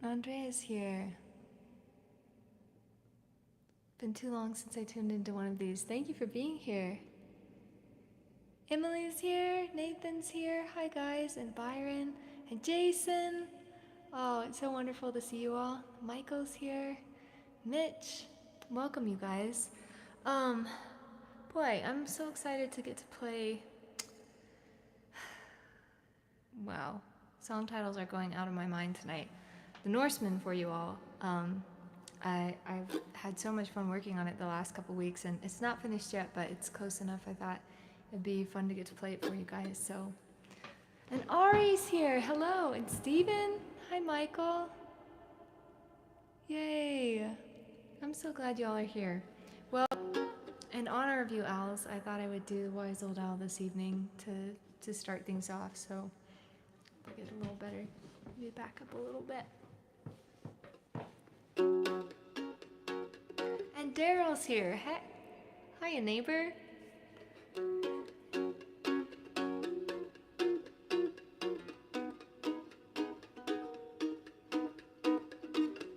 Andrea's here. Been too long since I tuned into one of these. Thank you for being here. Emily's here, Nathan's here, hi guys, and Byron, and Jason. Oh, it's so wonderful to see you all. Michael's here, Mitch, welcome you guys. Boy, I'm so excited to get to play. Wow, song titles are going out of my mind tonight. The Norseman for you all. I've had so much fun working on it the last couple weeks, and it's not finished yet, but it's close enough. I thought it'd be fun to get to play it for you guys. So, and Ari's here. Hello, and Steven. Hi, Michael. Yay! I'm so glad y'all are here. Well, in honor of you owls, I thought I would do Wise Old Owl this evening to start things off. So, I'll get a little better. Maybe back up a little bit. And Daryl's here. Hiya, neighbor.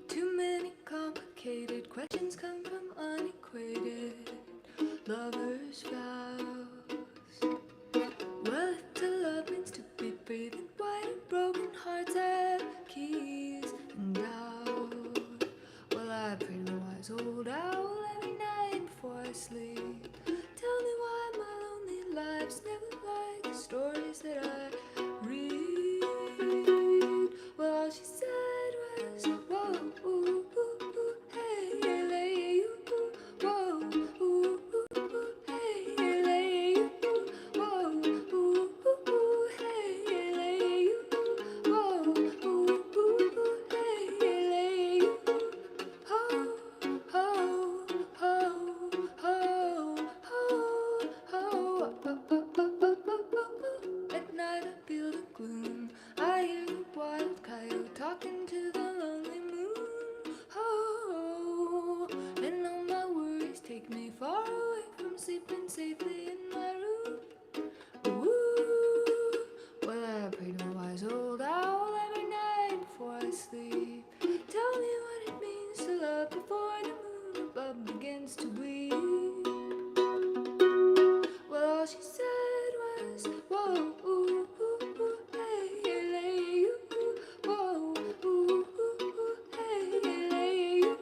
Too many complicated questions come from unequated lovers' vows. Well, if to love means to be breathing wide and broken hearts have keys and doubt. Well, I pray to the wise old owl every night before I sleep. Tell me why my lonely life's never like the stories that I read. Well, all she said was, whoa, ooh, ooh, ooh, hey, lay, ooh, whoa, ooh, ooh, ooh, hey, lay, ooh, whoa, ooh, ooh, ooh, hey, lay, ooh, whoa, ooh, ooh, ooh, hey, lay, ooh, ho, ho, ho, ho, ho, ho. At night I feel the gloom. I hear the wild coyote talking to the lonely moon. Oh, and all my worries take me far away from sleeping safely in my room. Ooh, well, I pray to the wise old owl every night before I sleep. Tell me what it means to love before the moon above begins to weep. Well, all she said was, whoa, ooh, ooh, ooh, hey, lay, ooh, whoa, ooh, ooh, ooh, hey, lay, ooh,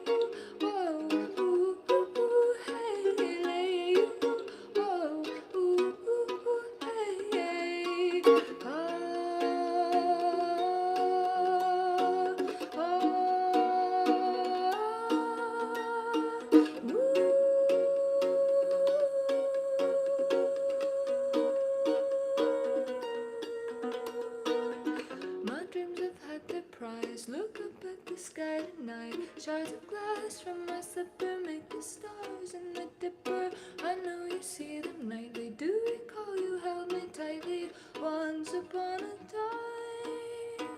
whoa, ooh, ooh, ooh, hey, lay, ooh, whoa, ooh, ooh, ooh, hey, my dreams have had their prize. Look up at the sky tonight. Shards of glass from my slipper make the stars in the dipper. I know you see them nightly. Do recall you held me tightly once upon a time.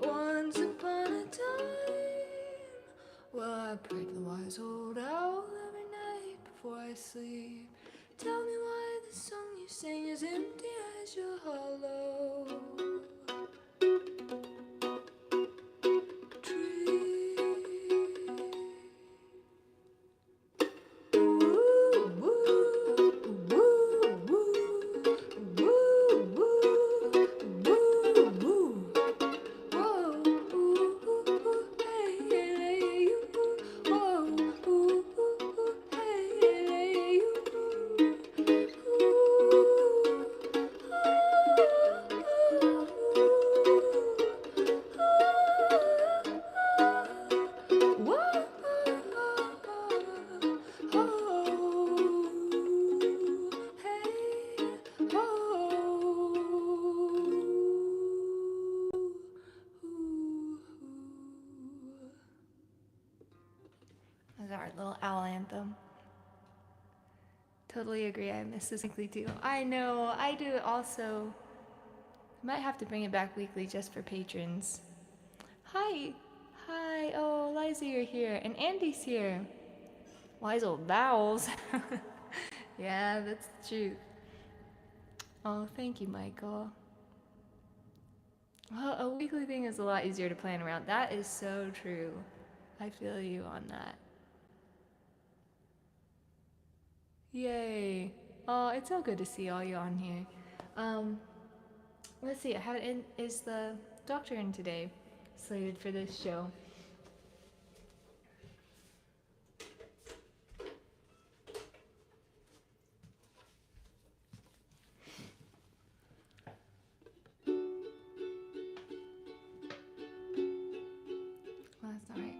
Once upon a time. Well, I pray to the wise old owl every night before I sleep. Tell me why the song you sing is empty as you're hollow. That's our little owl anthem. Totally agree. I miss this weekly too. I know. I do also. Might have to bring it back weekly just for patrons. Hi. Hi. Oh, Liza, you're here. And Andy's here. Wise old vowels. Yeah, that's the truth. Oh, thank you, Michael. Well, a weekly thing is a lot easier to plan around. That is so true. I feel you on that. Yay. Oh, it's so good to see all you on here. Um, let's see, I have it in. Is the doctor in today? Slated for this show. Well, that's not right.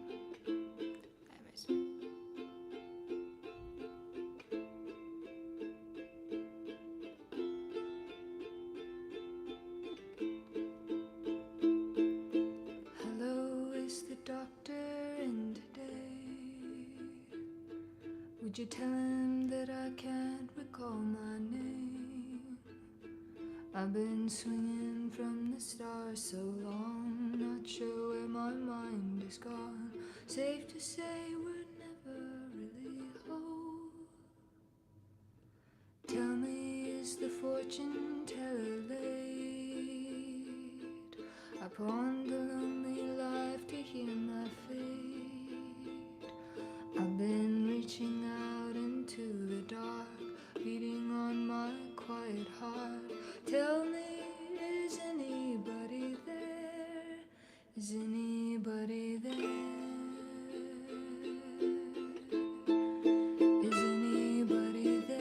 Hello, is the doctor in today? Would you tell him that I can't recall my name? I've been swinging from the stars so long, not sure where my mind is gone. Safe to say we're never really whole. Tell me, is the fortune teller late? I pawned a lonely life to hear my fate. I've been reaching out into the dark, beating on my quiet heart. Tell me, is anybody there? Is anybody there? Is anybody there?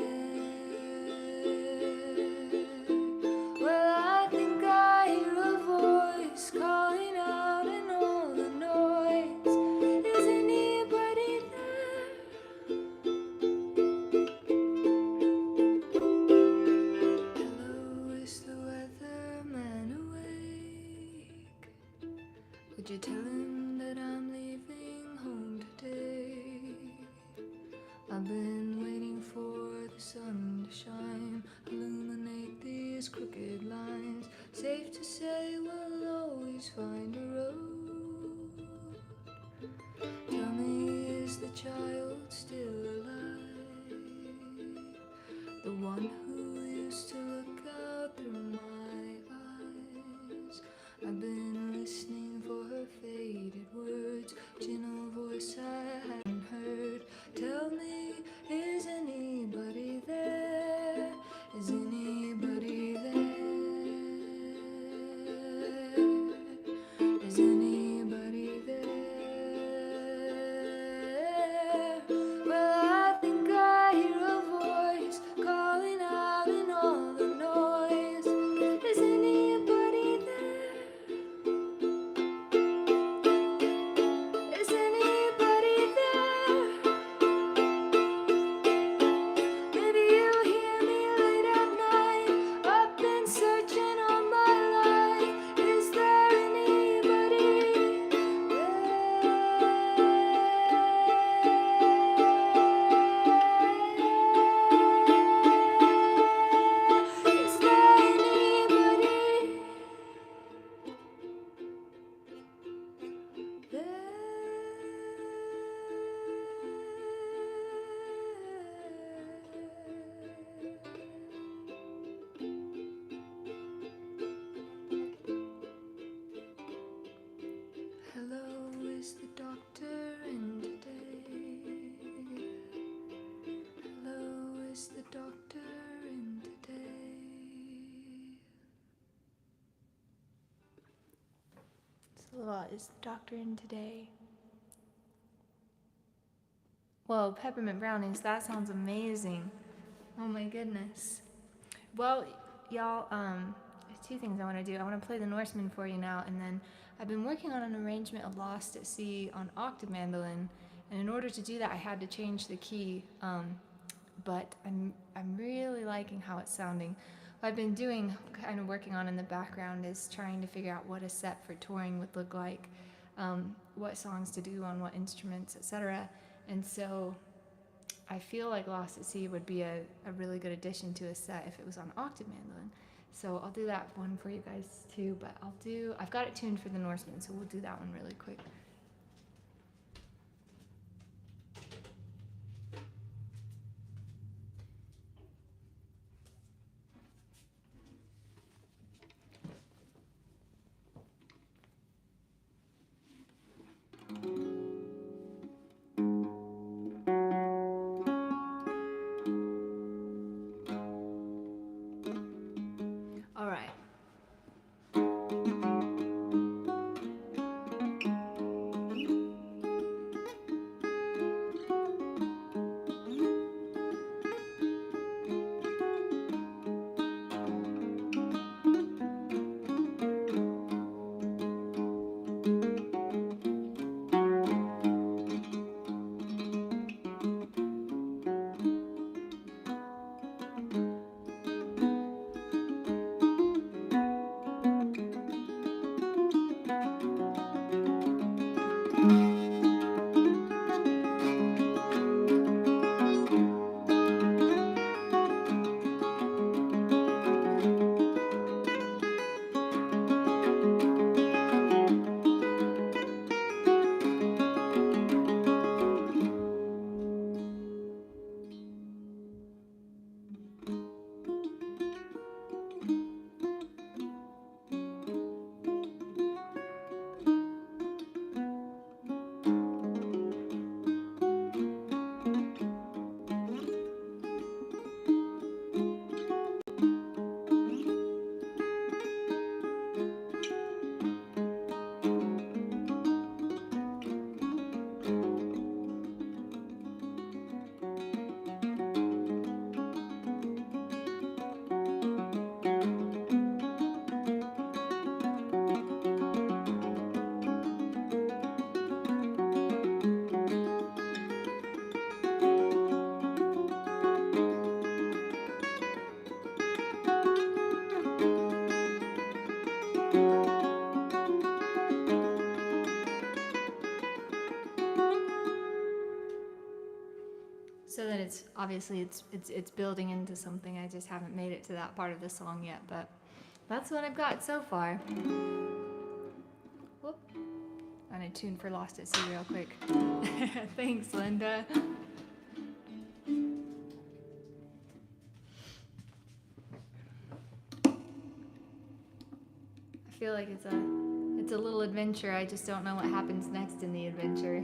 Well, I think I hear a voice calling out in all the noise. Is anybody there? Hello, is the weatherman awake? Would you tell him that I'm leaving home today? I've been waiting for the sun to shine, illuminate these crooked lines. Safe to say we'll always find a road. Tell me, is the child still alive? The one who used to look out through my eyes. I've been listening for her faded words, gentle voice I hadn't heard. Tell me, is anybody there? Is anybody there? Is anybody there? Well, I think I hear a voice calling out in all the noise. Is anybody there? Is anybody there? Maybe you'll hear me late at night. I've been searching all my life. Is there anybody there? Is there anybody Hello, is the doctor in today? Hello, is the doctor in today? So, is the doctor in today? Whoa, peppermint brownies, that sounds amazing. Oh my goodness. Well, y'all, there's two things I want to do. I want to play the Norseman for you now, and then I've been working on an arrangement of Lost at Sea on octave mandolin, and in order to do that, I had to change the key. But I'm really liking how it's sounding. What I've been doing, kind of working on in the background, is trying to figure out what a set for touring would look like, what songs to do on what instruments, etc. And so I feel like Lost at Sea would be a really good addition to a set if it was on octave mandolin. So I'll do that one for you guys too, but I've got it tuned for the Norseman, so we'll do that one really quick. So then it's obviously it's building into something. I just haven't made it to that part of the song yet, but that's what I've got so far. Whoop. I'm gonna tune for Lost at Sea real quick. Thanks, Linda. I feel like it's a little adventure. I just don't know what happens next in the adventure.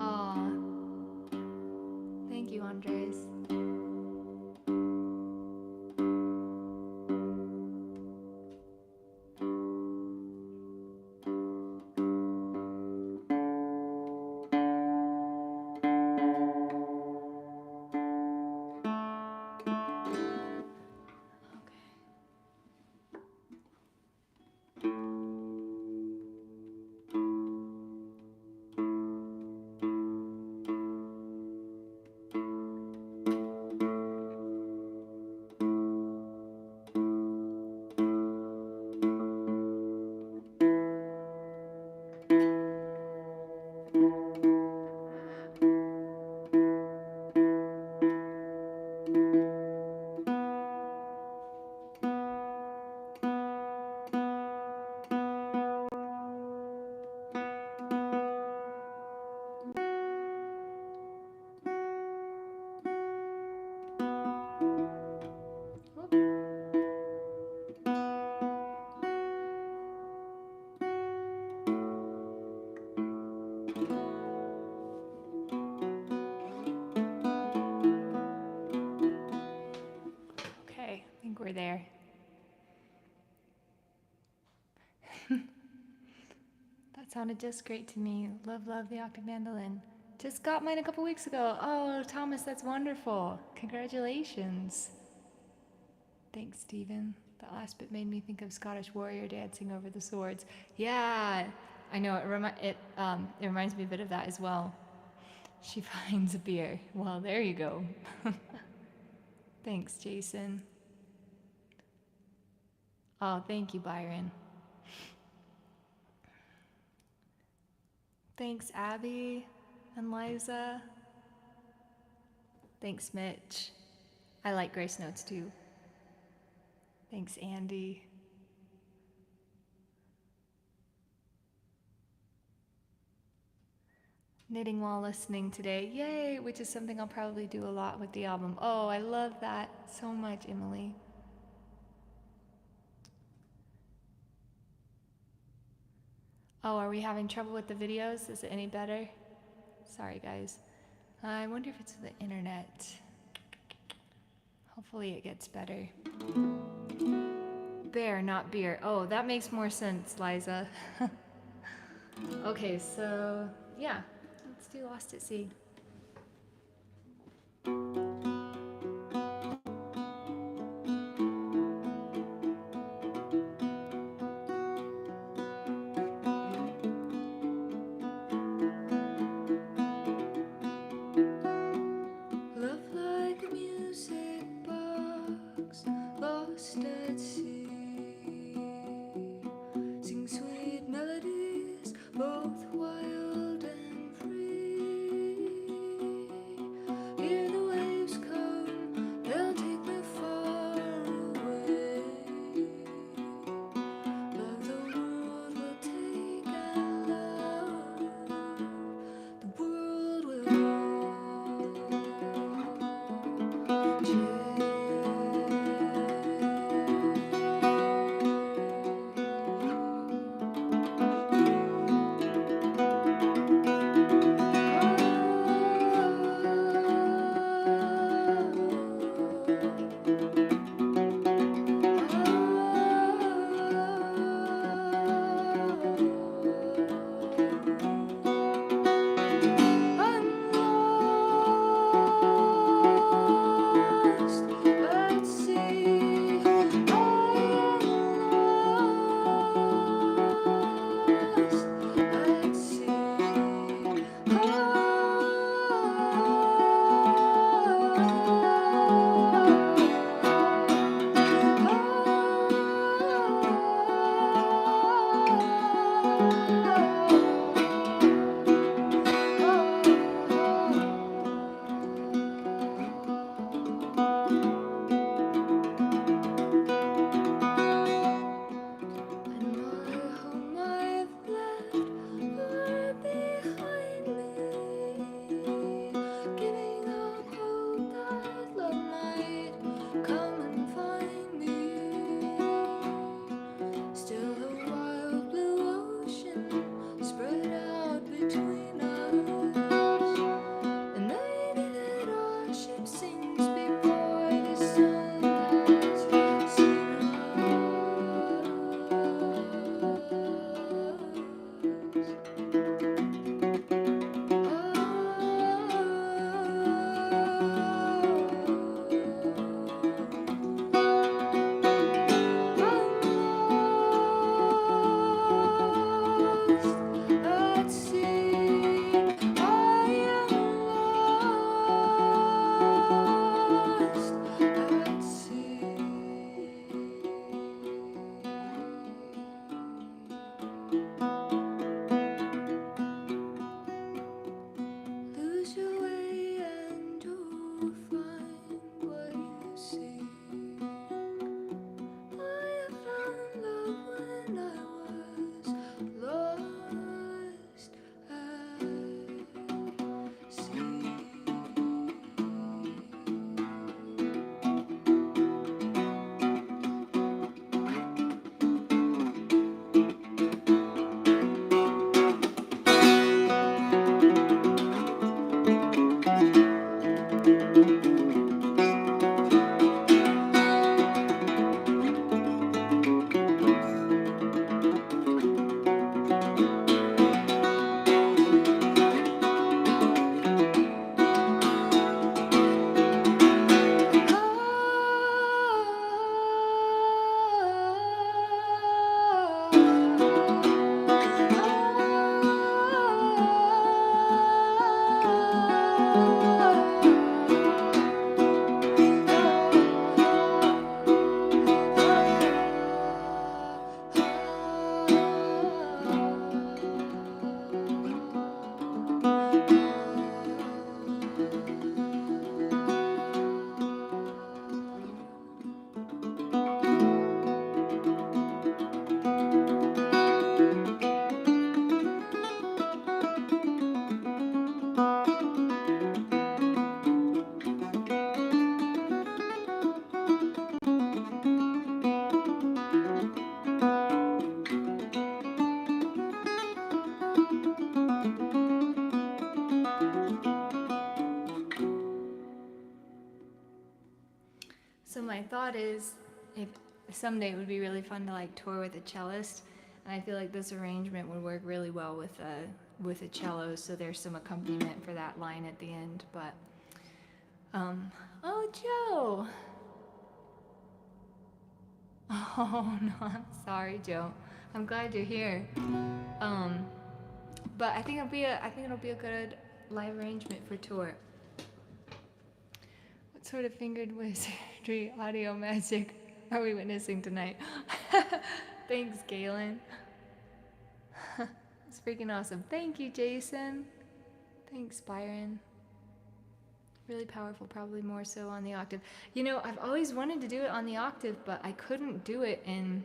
Aw. Thank you, Andres. Okay, I think we're there. That sounded just great to me. Love, love the octave mandolin. Just got mine a couple weeks ago. Oh, Thomas, that's wonderful. Congratulations. Thanks, Stephen. That last bit made me think of Scottish warrior dancing over the swords. Yeah, I know. It reminds me a bit of that as well. She finds a beer. Well, there you go. Thanks, Jason. Oh, thank you, Byron. Thanks, Abby and Liza. Thanks, Mitch. I like Grace Notes too. Thanks, Andy. Knitting while listening today. Yay! Which is something I'll probably do a lot with the album. Oh, I love that so much, Emily. Oh, are we having trouble with the videos? Is it any better? Sorry, guys. I wonder if it's the internet. Hopefully it gets better. Bear, not beer. Oh, that makes more sense, Liza. Okay, so yeah, let's do Lost at Sea. Love like a music box, lost at sea. Sing sweet melodies, both wild and free. Hear the waves come, they'll take me far away. Love the world will take and love the world will hold. So my thought is, if someday it would be really fun to like tour with a cellist, and I feel like this arrangement would work really well with a cello. So there's some accompaniment for that line at the end. But oh Joe, oh no, I'm sorry Joe. I'm glad you're here. Um, but I think it'll be a good live arrangement for tour. What sort of fingered wizardry audio magic are we witnessing tonight? Thanks, Galen. It's freaking awesome. Thank you, Jason. Thanks, Byron. Really powerful, probably more so on the octave. You know, I've always wanted to do it on the octave, but I couldn't do it in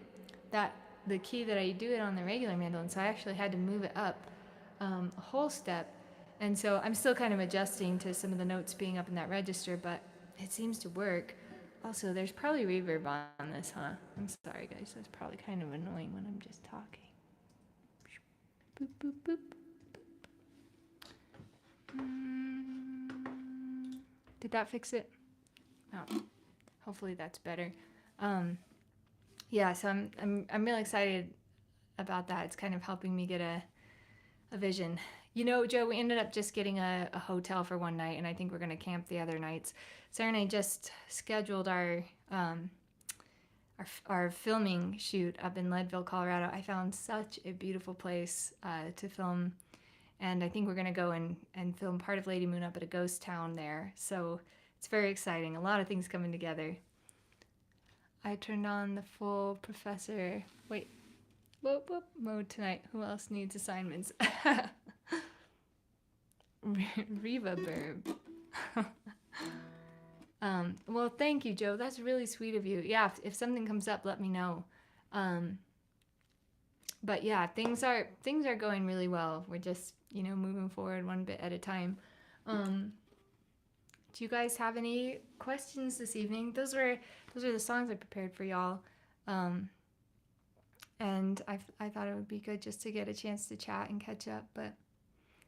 the key that I do it on the regular mandolin, so I actually had to move it up a whole step. And so I'm still kind of adjusting to some of the notes being up in that register, but it seems to work. Also, there's probably reverb on this, huh? I'm sorry, guys. That's probably kind of annoying when I'm just talking. Boop, boop, boop. Did that fix it? No. Hopefully that's better. Yeah, so I'm really excited about that. It's kind of helping me get a vision. You know, Joe, we ended up just getting a hotel for one night, and I think we're going to camp the other nights. Sarah and I just scheduled our filming shoot up in Leadville, Colorado. I found such a beautiful place to film, and I think we're going to go and film part of Lady Moon up at a ghost town there. So it's very exciting. A lot of things coming together. I turned on the full professor. Wait. Whoop, whoop, mode tonight. Who else needs assignments? Reverb. Well, thank you, Joe. That's really sweet of you. Yeah, if something comes up, let me know. But yeah, things are going really well. We're just, moving forward one bit at a time. Do you guys have any questions this evening? Those are the songs I prepared for y'all. And I thought it would be good just to get a chance to chat and catch up. But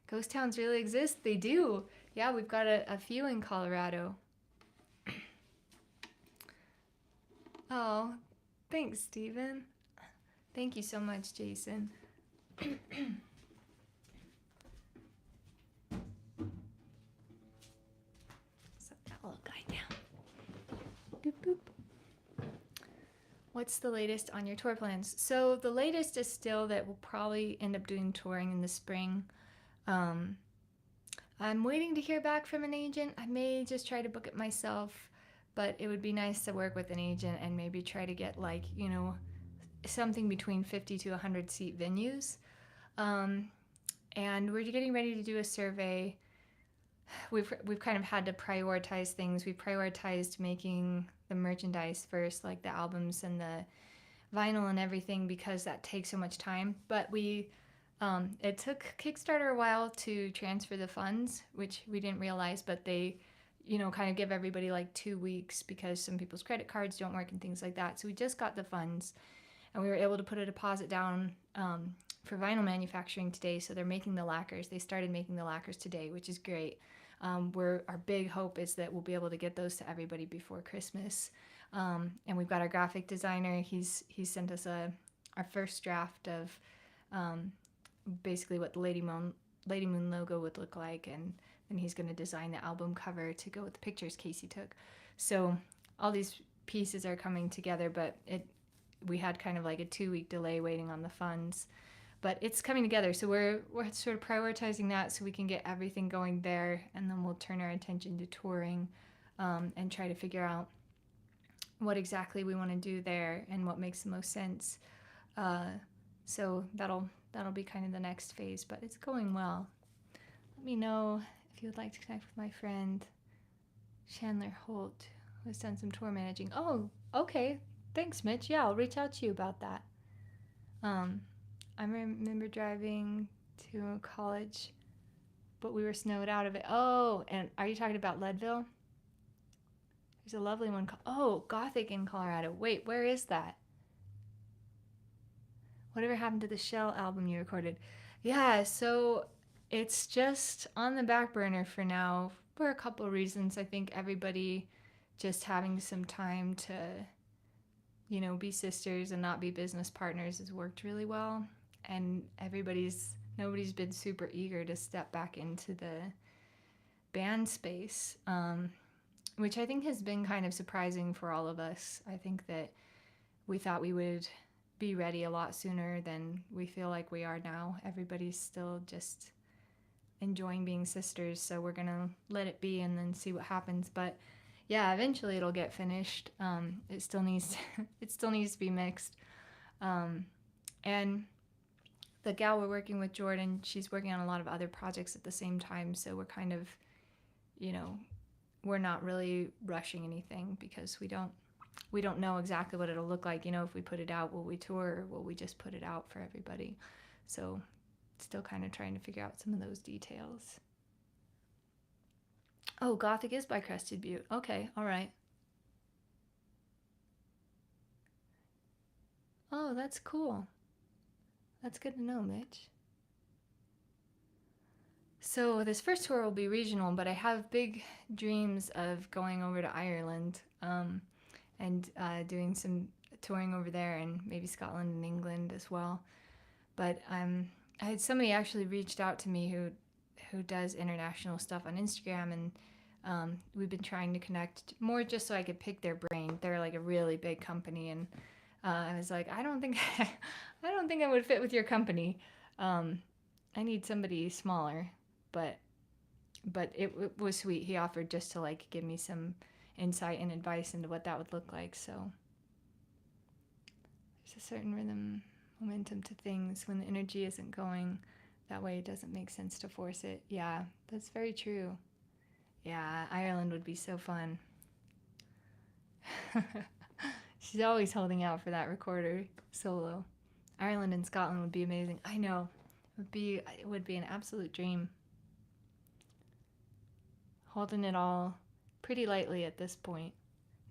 ghost towns really exist. They do. Yeah, we've got a few in Colorado. Oh, thanks, Steven. Thank you so much, Jason. Set that little guy down. Boop, boop. What's the latest on your tour plans? So the latest is still that we'll probably end up doing touring in the spring. I'm waiting to hear back from an agent. I may just try to book it myself, but it would be nice to work with an agent and maybe try to get something between 50 to 100 seat venues. And we're getting ready to do a survey. We've kind of had to prioritize things. We prioritized making the merchandise first, like the albums and the vinyl and everything, because that takes so much time. But it took Kickstarter a while to transfer the funds, which we didn't realize, but they, kind of give everybody like 2 weeks because some people's credit cards don't work and things like that. So we just got the funds, and we were able to put a deposit down for vinyl manufacturing today. So they're making the lacquers. They started making the lacquers today, which is great. Our big hope is that we'll be able to get those to everybody before Christmas. And we've got our graphic designer. He's sent us our first draft of basically what the Lady Moon logo would look like, and then he's going to design the album cover to go with the pictures Casey took. So all these pieces are coming together, but we had kind of like a 2-week delay waiting on the funds. But it's coming together, so we're sort of prioritizing that so we can get everything going there, and then we'll turn our attention to touring and try to figure out what exactly we want to do there and what makes the most sense. So that'll be kind of the next phase, but it's going well. Let me know if you would like to connect with my friend Chandler Holt, who has done some tour managing. Oh, okay. Thanks, Mitch. Yeah, I'll reach out to you about that. I remember driving to college, but we were snowed out of it. Oh, and are you talking about Leadville? There's a lovely one called, Gothic in Colorado. Wait, where is that? Whatever happened to the Shell album you recorded? Yeah, so it's just on the back burner for now for a couple of reasons. I think everybody just having some time to, be sisters and not be business partners has worked really well. And nobody's been super eager to step back into the band space, which I think has been kind of surprising for all of us. I think that we thought we would be ready a lot sooner than we feel like we are now. Everybody's still just enjoying being sisters, so we're gonna let it be and then see what happens. But yeah, eventually it'll get finished. It still needs to be mixed. And the gal we're working with, Jordan, she's working on a lot of other projects at the same time, so we're kind of, we're not really rushing anything because we don't know exactly what it'll look like. If we put it out, will we tour or will we just put it out for everybody? So still kind of trying to figure out some of those details. Oh, Gothic is by Crested Butte. Okay, all right. Oh, that's cool. That's good to know, Mitch. So this first tour will be regional, but I have big dreams of going over to Ireland and doing some touring over there, and maybe Scotland and England as well. But I had somebody actually reached out to me who does international stuff on Instagram, and we've been trying to connect more just so I could pick their brain. They're like a really big company, and I was like, I don't think I would fit with your company. I need somebody smaller, but it was sweet. He offered just to like give me some insight and advice into what that would look like. So there's a certain rhythm, momentum to things when the energy isn't going that way. It doesn't make sense to force it. Yeah, that's very true. Yeah, Ireland would be so fun. She's always holding out for that recorder solo. Ireland and Scotland would be amazing. I know. It would be an absolute dream. Holding it all pretty lightly at this point.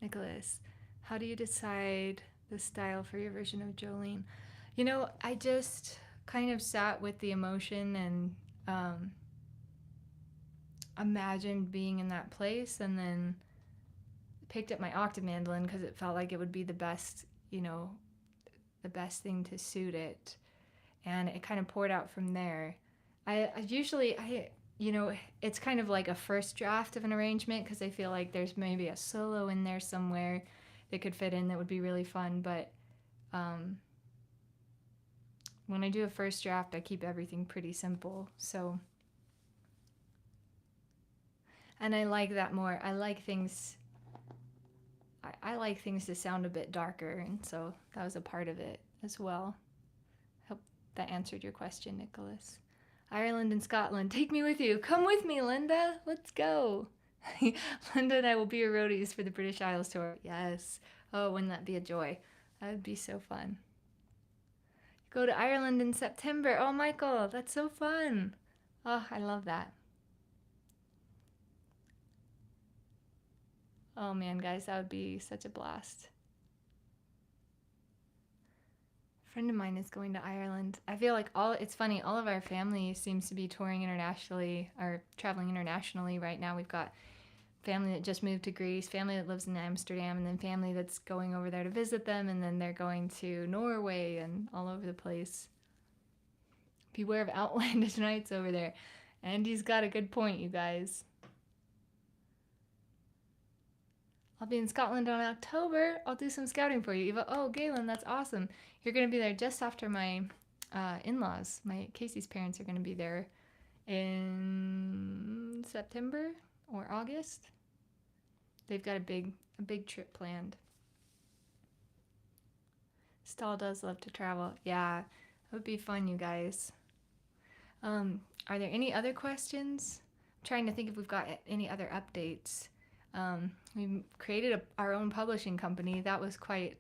Nicholas, how do you decide the style for your version of Jolene? I just kind of sat with the emotion and imagined being in that place, and then picked up my octave mandolin because it felt like it would be the best thing to suit it, and it kind of poured out from there. I usually it's kind of like a first draft of an arrangement because I feel like there's maybe a solo in there somewhere that could fit in that would be really fun. But when I do a first draft, I keep everything pretty simple. So, and I like that more. I like things to sound a bit darker, and so that was a part of it as well. Hope that answered your question, Nicholas. Ireland and Scotland, take me with you. Come with me, Linda. Let's go. Linda and I will be your roadies for the British Isles tour. Yes. Oh, wouldn't that be a joy? That would be so fun. Go to Ireland in September. Oh, Michael, that's so fun. Oh, I love that. Oh man, guys, that would be such a blast. A friend of mine is going to Ireland. I feel like it's funny, all of our family seems to be touring internationally or traveling internationally right now. We've got family that just moved to Greece, family that lives in Amsterdam, and then family that's going over there to visit them, and then they're going to Norway and all over the place. Beware of outlandish nights over there. Andy's got a good point, you guys. I'll be in Scotland in October. I'll do some scouting for you, Eva. Oh, Galen, that's awesome. You're going to be there just after my in-laws. Casey's parents are going to be there in September or August. They've got a big trip planned. Stahl does love to travel. Yeah, it would be fun, you guys. Are there any other questions? I'm trying to think if we've got any other updates. We created our own publishing company. That was quite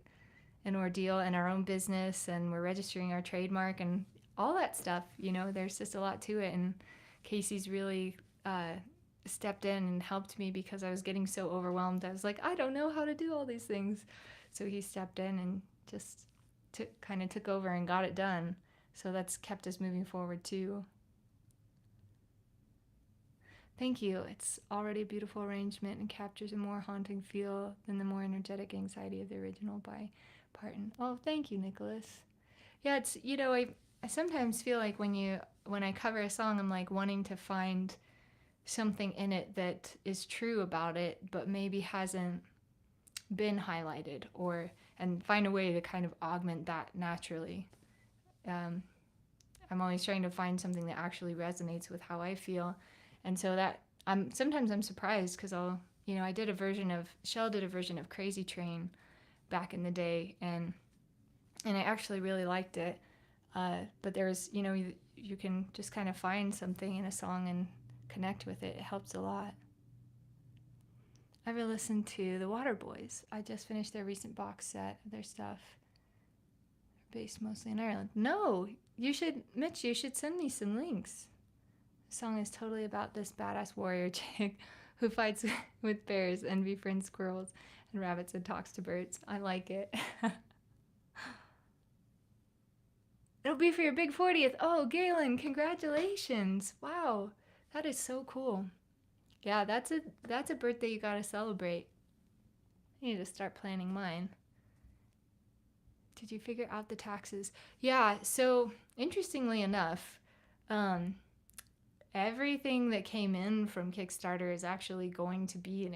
an ordeal, and our own business, and we're registering our trademark and all that stuff. There's just a lot to it, and Casey's really stepped in and helped me because I was getting so overwhelmed. I was like, I don't know how to do all these things. So he stepped in and just took over and got it done. So that's kept us moving forward too. Thank you. It's already a beautiful arrangement and captures a more haunting feel than the more energetic anxiety of the original by Patron. Oh, thank you, Nicholas. Yeah, it's I sometimes feel like when I cover a song, I'm like wanting to find something in it that is true about it, but maybe hasn't been highlighted, or and find a way to kind of augment that naturally. Um, I'm always trying to find something that actually resonates with how I feel, and so that I'm surprised because I did a version of Shell did a version of Crazy Train back in the day, and I actually really liked it. But there's you can just kind of find something in a song and connect with it. It helps a lot. I ever listened to the Waterboys. I just finished their recent box set of their stuff. They're based mostly in Ireland. No, Mitch, you should send me some links. The song is totally about this badass warrior chick who fights with bears and befriends squirrels and rabbits and talks to birds. I like it. It'll be for your big 40th. Oh, Galen, congratulations. Wow, that is so cool. Yeah, that's a birthday you gotta celebrate. I need to start planning mine. Did you figure out the taxes? Yeah, so interestingly enough, um, everything that came in from Kickstarter is actually going to be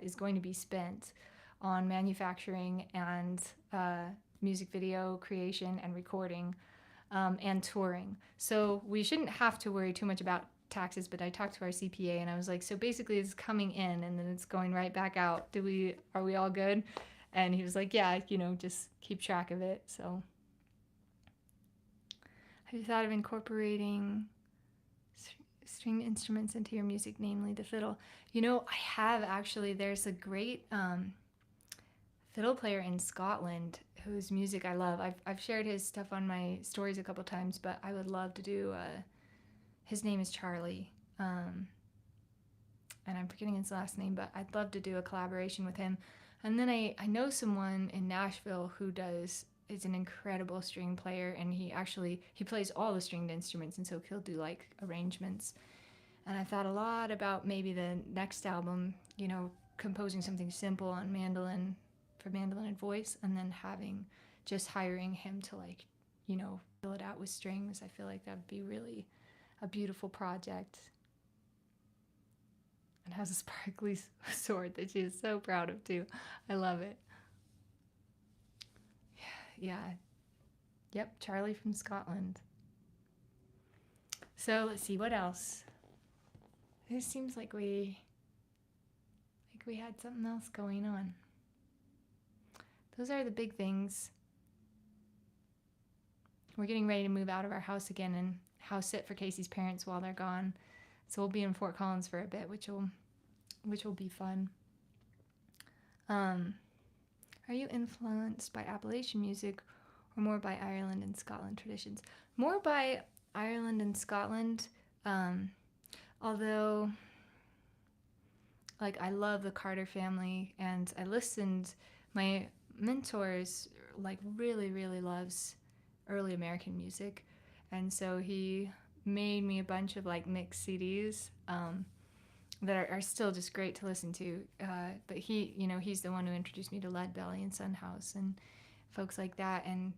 is going to be spent on manufacturing and music video creation and recording and touring. So we shouldn't have to worry too much about taxes, but I talked to our CPA and I was like, so basically it's coming in and then it's going right back out. Are we all good? And he was like, yeah, just keep track of it. So have you thought of incorporating stringed instruments into your music, namely the fiddle? I have actually. There's a great fiddle player in Scotland whose music I love. I've shared his stuff on my stories a couple times, but I would love to do. His name is Charlie, and I'm forgetting his last name, but I'd love to do a collaboration with him. And then I know someone in Nashville who is an incredible string player, and he plays all the stringed instruments, and so he'll do like arrangements. And I thought a lot about maybe the next album, composing something simple on mandolin for mandolin and voice, and then hiring him to fill it out with strings. I feel like that would be really a beautiful project. And has a sparkly sword that she is so proud of too. I love it. Yeah. Yep, Charlie from Scotland. So let's see what else. It seems like we had something else going on. Those are the big things. We're getting ready to move out of our house again and house sit for Casey's parents while they're gone. So we'll be in Fort Collins for a bit, which will be fun. Are you influenced by Appalachian music or more by Ireland and Scotland traditions? More by Ireland and Scotland, although I love the Carter family, and my mentors really, really loves early American music, and so he made me a bunch of mixed CDs that are still just great to listen to. But he's the one who introduced me to Lead Belly and Sunhouse and folks like that, and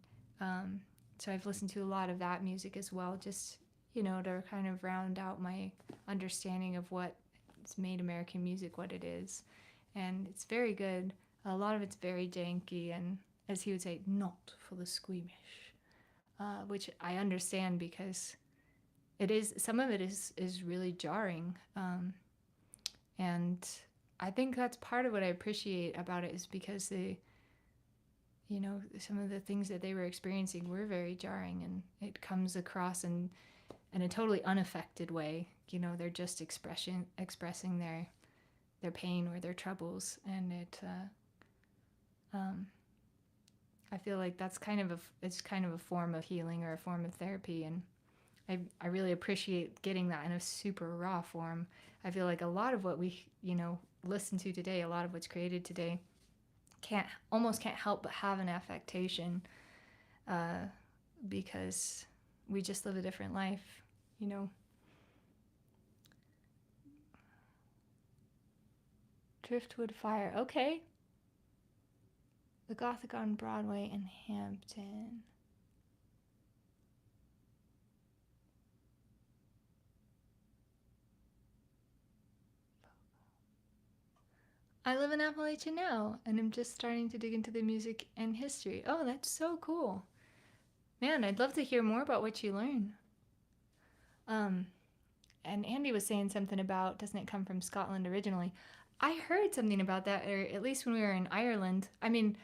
so I've listened to a lot of that music as well, just to kind of round out my understanding of what's made American music what it is. And it's very good. A lot of it's very janky and, as he would say, not for the squeamish, which I understand because some of it is really jarring. And I think that's part of what I appreciate about it, is because some of the things that they were experiencing were very jarring, and it comes across in a totally unaffected way. They're just expressing their pain or their troubles, and I feel like that's it's kind of a form of healing or a form of therapy, and I really appreciate getting that in a super raw form. I feel like a lot of what we listen to today, a lot of what's created today, almost can't help but have an affectation, because we just live a different life. Driftwood Fire. Okay. The Gothic on Broadway in Hampton. I live in Appalachia now, and I'm just starting to dig into the music and history. Oh, that's so cool. Man, I'd love to hear more about what you learn. And Andy was saying something about doesn't it come from Scotland originally? I heard something about that, or at least when we were in Ireland. I mean,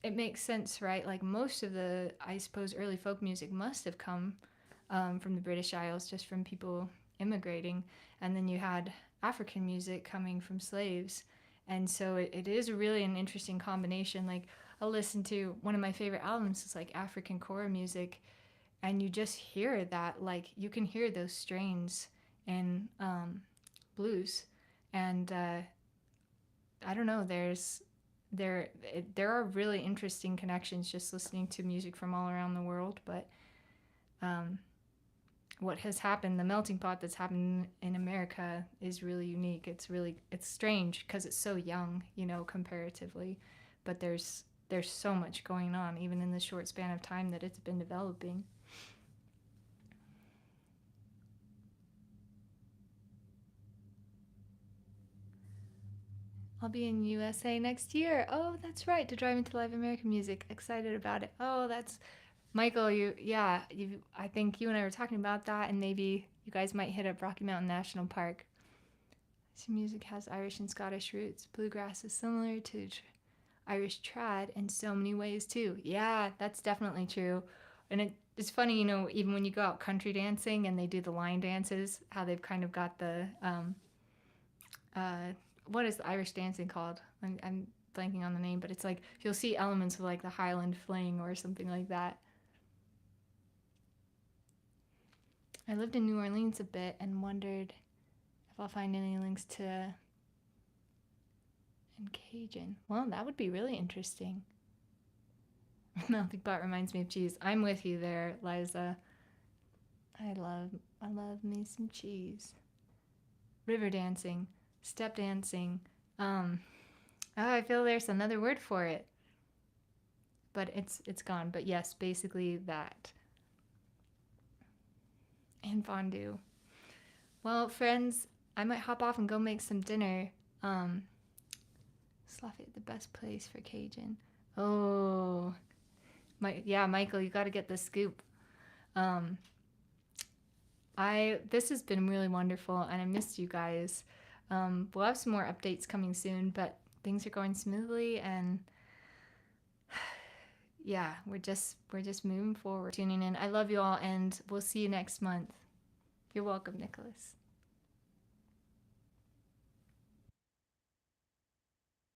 it makes sense, right? Like most of the, I suppose, early folk music must have come from the British Isles, just from people immigrating, and then you had African music coming from slaves, and so it is really an interesting combination. Like I'll listen to one of my favorite albums is like African core music, and you just hear that, like you can hear those strains in blues, and I don't know, there are really interesting connections just listening to music from all around the world. But what has happened, the melting pot that's happened in America is really unique. It's strange because it's so young, comparatively, but there's so much going on even in the short span of time that it's been developing. I'll be in USA next year. Oh, that's right, to drive into live American music. Excited about it. Oh, that's Michael. I think you and I were talking about that, and maybe you guys might hit up Rocky Mountain National Park. This music has Irish and Scottish roots. Bluegrass is similar to Irish trad in so many ways too. Yeah, that's definitely true. And it's funny, even when you go out country dancing and they do the line dances, how they've kind of got the uh, what is the Irish dancing called? I'm blanking on the name, but it's like you'll see elements of like the Highland fling or something like that. I lived in New Orleans a bit and wondered if I'll find any links to in Cajun. Well, that would be really interesting. Melting pot reminds me of cheese. I'm with you there, Liza. I love me some cheese. River dancing, step dancing. I feel there's another word for it, but it's gone. But yes, basically that. And fondue. Well, friends, I might hop off and go make some dinner. Is Lafayette the best place for Cajun? Oh, Michael, you got to get the scoop. This has been really wonderful, and I missed you guys. We'll have some more updates coming soon, but things are going smoothly, and yeah, we're just moving forward, tuning in. I love you all, and we'll see you next month. You're welcome, Nicholas.